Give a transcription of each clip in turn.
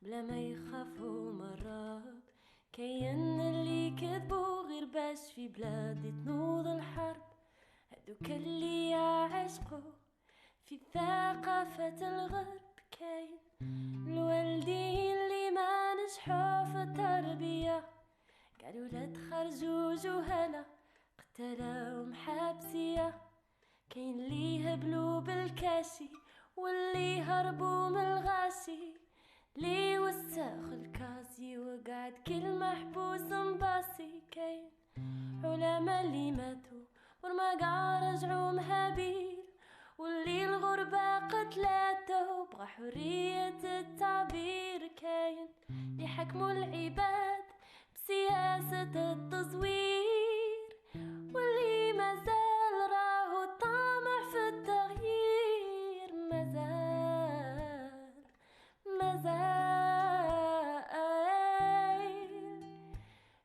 بلا ما يخافوا مراب. كاين اللي كذبوا غير باش في بلادي تنوض الحرب، هادوك اللي يعشقوا في ثقافة الغرب. كاين الوالدين اللي ما نجحوا في التربية، قالوا لا تخرجوا جهلة قتلوا محابسية. كاين اللي هبلوا بالكاشي واللي هربوا من الغاشي، لي وسخ الكاسي وقعد كل محبوس مباسي. كاين علماء اللي ماتوا ورما رجعوا مهابيل، واللي الغربة قتلاته بغى حرية التعبير. كاين اللي حكموا العباد بسياسة التزوير، واللي مازال راهو طامع في التغيير. مازال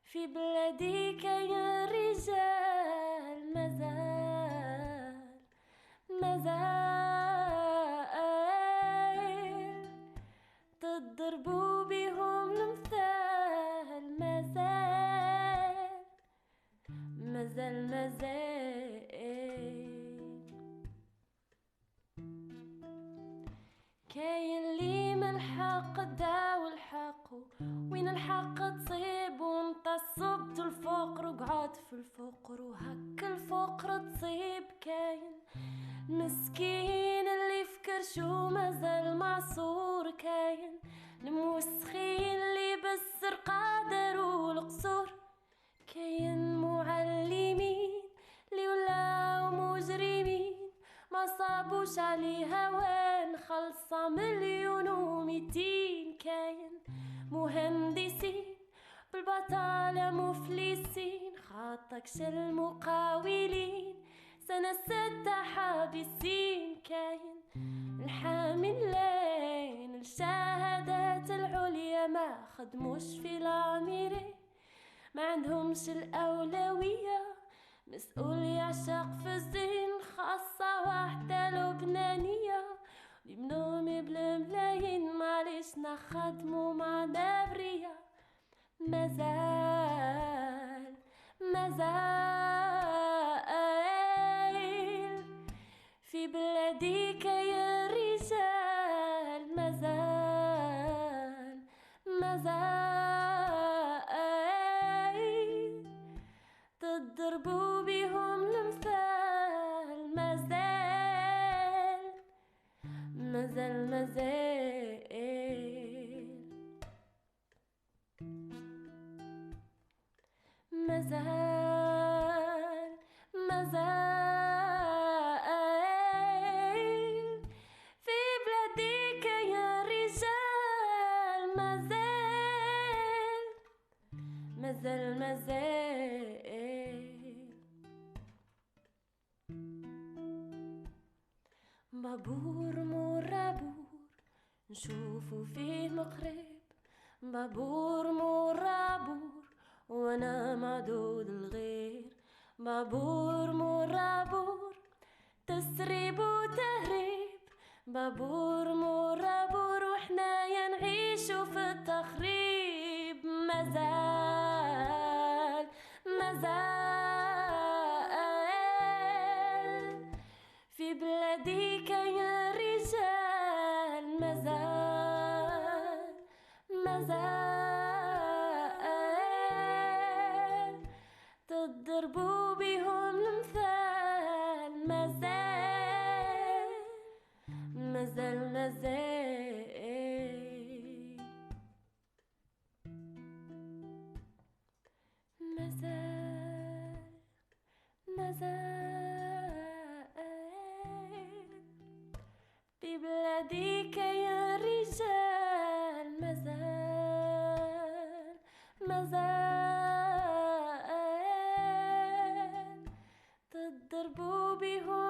في بلادي كاين رجال، مازال تضربوا بهم المثال. مازال كاين اللي من الحق داو الحق، وين الحق تصيب وانت صبت الفقر وقعد في الفقر وهك الفقر تصيب. كاين المسكين اللي فكر شو مازال معصور، كاين الموسخين اللي بسر قادر والقصور. كاين معلمين اللي ولاو مجرمين ما صابوش عليها وين خلصة 1,200,000. كاين مهندسين بالبطالة مفلسين، خاطكش المقاولين سنة 6 حابسين. كاين الحاملين الشهادات العليا ما خدموش في العميري، ما عندهمش الأولوية. مسؤول يعشق في الزين خاصة واحدة لبنانية، لبنوم بالملايين معليش نخدمو مع دابرية. مازال في بلادي كاين رجال، مازال تضربوا بهم المثال. مازال في بلادي كاين رجال، مازال بابور مرابور نشوفو فيه مقرب، بابور مرابور وانا معدود الغير. بابور مرابور تسريب وتهريب، بابور مرابور وحنايا نعيشو في التخريب. مازال في بلادي كاين رجال، مازال تضربوا بهم المثال. مازال في بلادي كاين رجال، مازال تضربوا بهم